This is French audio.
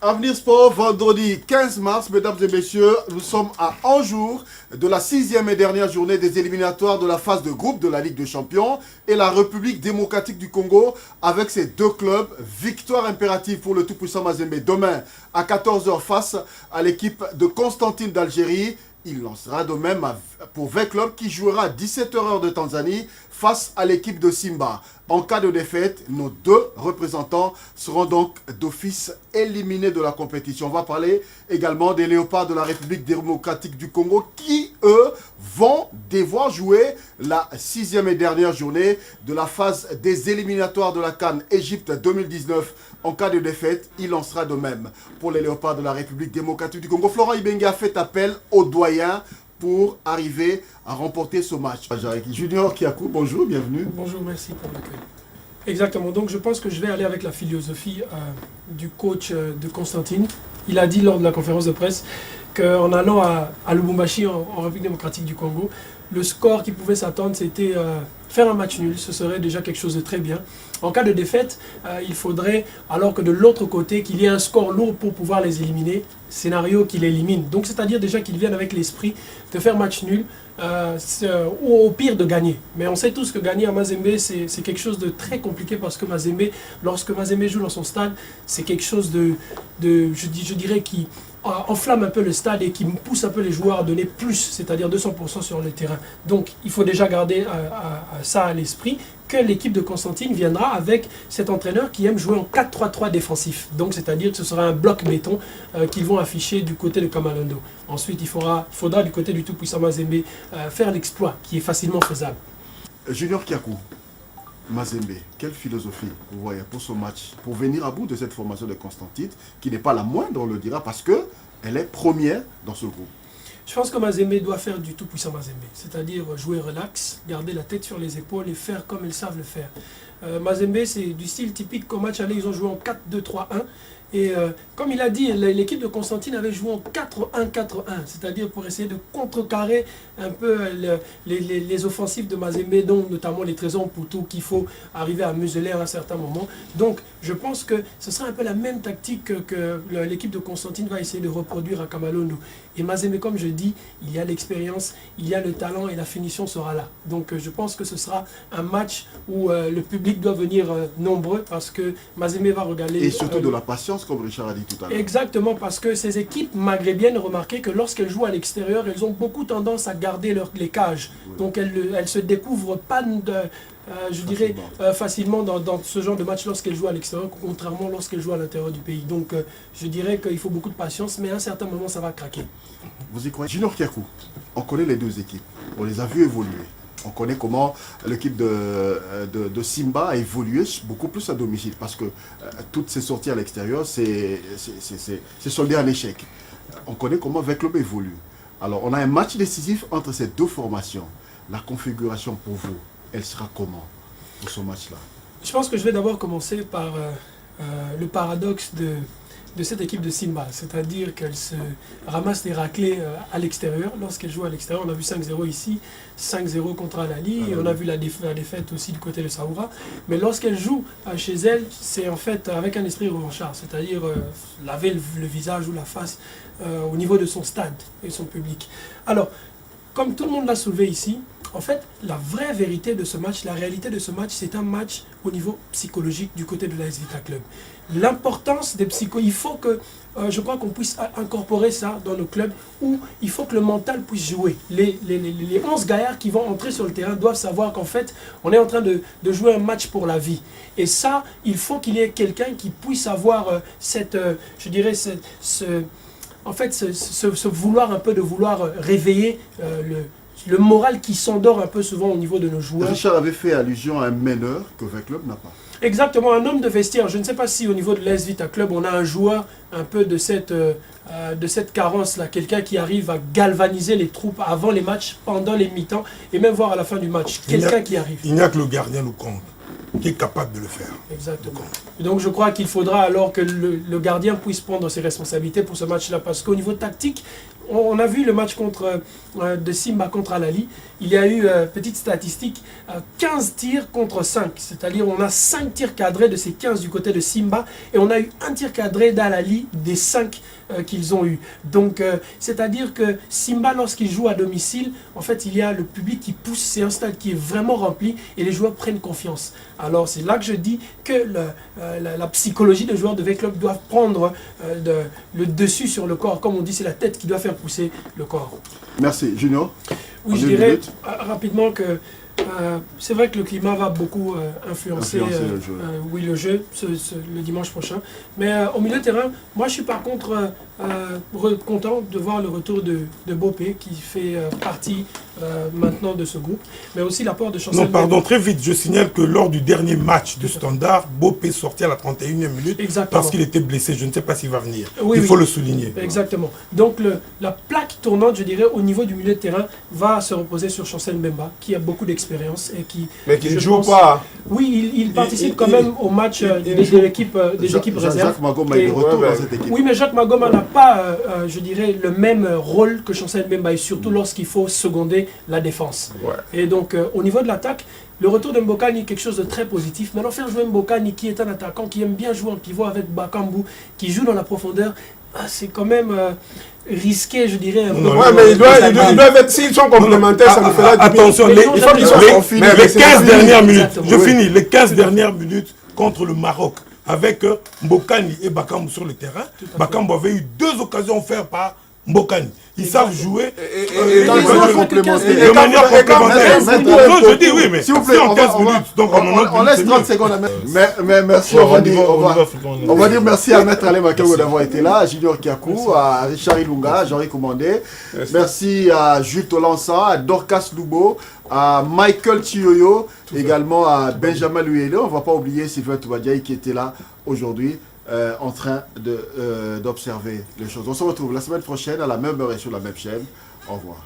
Avenir Sport, vendredi 15 mars, mesdames et messieurs, nous sommes à 1 jour de la 6e et dernière journée des éliminatoires de la phase de groupe de la Ligue des Champions et la République démocratique du Congo avec ses deux clubs. Victoire impérative pour le tout-puissant Mazembe demain à 14 h face à l'équipe de Constantine d'Algérie. Il lancera de même pour 20 clubs qui jouera à 17 h heure de Tanzanie face à l'équipe de Simba. En cas de défaite, nos deux représentants seront donc d'office éliminés de la compétition. On va parler également des Léopards de la République démocratique du Congo qui, eux, vont devoir jouer la 6e et dernière journée de la phase des éliminatoires de la CAN Égypte 2019. En cas de défaite, il en sera de même pour les Léopards de la République démocratique du Congo. Florent Ibenge a fait appel aux doyens pour arriver à remporter ce match. Junior Kiakou, bonjour, bienvenue. Bonjour, merci pour l'accueil. Exactement, donc je pense que je vais aller avec la philosophie du coach de Constantine. Il a dit lors de la conférence de presse qu'en allant à Lubumbashi, en République démocratique du Congo, le score qui pouvait s'attendre, c'était faire un match nul. Ce serait déjà quelque chose de très bien. En cas de défaite, il faudrait, alors que de l'autre côté, qu'il y ait un score lourd pour pouvoir les éliminer, scénario qu'il élimine. Donc c'est-à-dire déjà qu'ils viennent avec l'esprit de faire match nul, ou au pire de gagner. Mais on sait tous que gagner à Mazembe, c'est quelque chose de très compliqué parce que Mazembe, lorsque Mazembe joue dans son stade, c'est quelque chose je dirais, qui enflamme un peu le stade et qui pousse un peu les joueurs à donner plus, c'est-à-dire 200% sur le terrain. Donc il faut déjà garder ça à l'esprit, que l'équipe de Constantine viendra avec cet entraîneur qui aime jouer en 4-3-3 défensif. Donc c'est-à-dire que ce sera un bloc béton qu'ils vont afficher du côté de Kamalondo. Ensuite il faudra du côté du tout-puissant Mazembe faire l'exploit qui est facilement faisable. Junior Kiakou, Mazembe, quelle philosophie vous voyez pour ce match, pour venir à bout de cette formation de Constantine, qui n'est pas la moindre, on le dira, parce qu'elle est première dans ce groupe? Je pense que Mazembe doit faire du tout-puissant Mazembe, c'est-à-dire jouer relax, garder la tête sur les épaules et faire comme ils savent le faire. Mazembe, c'est du style typique qu'au match aller, ils ont joué en 4-2-3-1. Et comme il a dit, l'équipe de Constantine avait joué en 4-1-4-1, c'est-à-dire pour essayer de contrecarrer un peu les offensives de Mazembe, dont notamment les trésors Poutou qu'il faut arriver à museler à un certain moment. Donc je pense que ce sera un peu la même tactique que l'équipe de Constantine va essayer de reproduire à Kamalondo. Et Mazembe, comme je dis, il y a l'expérience, il y a le talent et la finition sera là. Donc je pense que ce sera un match où le public doit venir nombreux parce que Mazembe va regarder... Et surtout de la patience, comme Richard a dit tout à l'heure. Exactement, parce que ces équipes maghrébiennes, remarquez que lorsqu'elles jouent à l'extérieur, elles ont beaucoup tendance à garder les cages. Oui. Donc elles se découvrent pas, je dirais, facilement dans ce genre de match lorsqu'elles jouent à l'extérieur, contrairement lorsqu'elles jouent à l'intérieur du pays. Donc je dirais qu'il faut beaucoup de patience, mais à un certain moment, ça va craquer. Vous y croyez? Junior Kiakou, on connaît les deux équipes, on les a vues évoluer. On connaît comment l'équipe de Simba a évolué beaucoup plus à domicile parce que toutes ces sorties à l'extérieur, c'est soldé en échec. On connaît comment le club évolue. Alors, on a un match décisif entre ces deux formations. La configuration pour vous, elle sera comment pour ce match-là? Je pense que je vais d'abord commencer par le paradoxe de cette équipe de Simba, c'est-à-dire qu'elle se ramasse des raclés à l'extérieur. Lorsqu'elle joue à l'extérieur, on a vu 5-0 ici, 5-0 contre Al-Ali, et on a vu la défaite aussi du côté de Saoura. Mais lorsqu'elle joue chez elle, c'est en fait avec un esprit revanchard, c'est-à-dire laver le visage ou la face au niveau de son stade et son public. Alors, comme tout le monde l'a soulevé ici, en fait, la vraie vérité de ce match, la réalité de ce match, c'est un match au niveau psychologique du côté de l'AS Vita Club. L'importance des psychos, il faut que, je crois qu'on puisse incorporer ça dans nos clubs, où il faut que le mental puisse jouer. Les 11 gaillards qui vont entrer sur le terrain doivent savoir qu'en fait, on est en train de jouer un match pour la vie. Et ça, il faut qu'il y ait quelqu'un qui puisse avoir je dirais, en fait, ce vouloir un peu de vouloir réveiller le moral qui s'endort un peu souvent au niveau de nos joueurs. Richard avait fait allusion à un meneur que le club n'a pas. Exactement, un homme de vestiaire. Je ne sais pas si au niveau de l'AS Vita Club, on a un joueur un peu de cette carence-là. Quelqu'un qui arrive à galvaniser les troupes avant les matchs, pendant les mi-temps et même voir à la fin du match. Quelqu'un qui arrive. Il n'y a que le gardien Loukonde qui est capable de le faire. Exactement. Et donc je crois qu'il faudra alors que le gardien puisse prendre ses responsabilités pour ce match-là. Parce qu'au niveau tactique, on a vu le match de Simba contre Al-Ali. Il y a eu, petite statistique, 15 tirs contre 5. C'est-à-dire on a 5 tirs cadrés de ces 15 du côté de Simba et on a eu un tir cadré d'Al-Ali des 5 qu'ils ont eu. Donc, c'est-à-dire que Simba, lorsqu'il joue à domicile, en fait, il y a le public qui pousse. C'est un stade qui est vraiment rempli et les joueurs prennent confiance. Alors, c'est là que je dis que la psychologie des joueurs de V-Club doivent prendre le dessus sur le corps. Comme on dit, c'est la tête qui doit faire pousser le corps. Merci. Junior? Oui, je dirais rapidement que c'est vrai que le climat va beaucoup influencer le jeu. oui, le jeu le dimanche prochain. Mais au milieu de terrain, moi je suis par contre content de voir le retour de Bopé qui fait partie maintenant de ce groupe, mais aussi l'apport de Chancel. Non, pardon, très vite, je signale que lors du dernier match du Standard, Bopé sortit à la 31e minute. Exactement. Parce qu'il était blessé. Je ne sais pas s'il va venir. Oui, Il faut le souligner. Exactement. Donc la plaque tournante, je dirais, au niveau du milieu de terrain, va se reposer sur Chancel Mbemba, qui a beaucoup d'expérience et qui... Mais qui ne joue pas. Oui, il participe quand même au match des équipes réserves. Jacques Magoma est de retour dans cette équipe. Oui, mais Jacques Magoma n'a pas, je dirais, le même rôle que Chancel Mbemba, et surtout lorsqu'il faut seconder la défense. Ouais. Et donc, au niveau de l'attaque, le retour de Mbokani est quelque chose de très positif. Maintenant, faire jouer Mbokani, qui est un attaquant qui aime bien jouer en pivot avec Bakambu, qui joue dans la profondeur, c'est quand même risqué, je dirais. Ouais, mais ils doivent être, s'ils sont complémentaires, ça nous fera du bien. Attention, il faut qu'ils soient confinés. les 15 dernières minutes, Exactement. je finis, les 15 dernières minutes contre le Maroc, avec Mbokani et Bakambu sur le terrain. Bakambu avait eu 2 occasions offertes par Mbokani. Ils savent jouer De manière de manière complémentaire. Non, je dis oui, mais s'il vous plaît, en 15 minutes, donc on laisse 30 secondes à mettre. Mais merci, on va dire merci à Maître Alain Makengo d'avoir été là, à Junior Kiakou, à Richard Ilunga, à Jean-Ri Commandé. Merci à Jules Tolansa, à Dorcas Lubo, à Michael Chioyo, également à Benjamin Luele. On ne va pas oublier Sylvain Toubadiaï qui était là aujourd'hui. En train d'observer les choses. On se retrouve la semaine prochaine à la même heure et sur la même chaîne. Au revoir.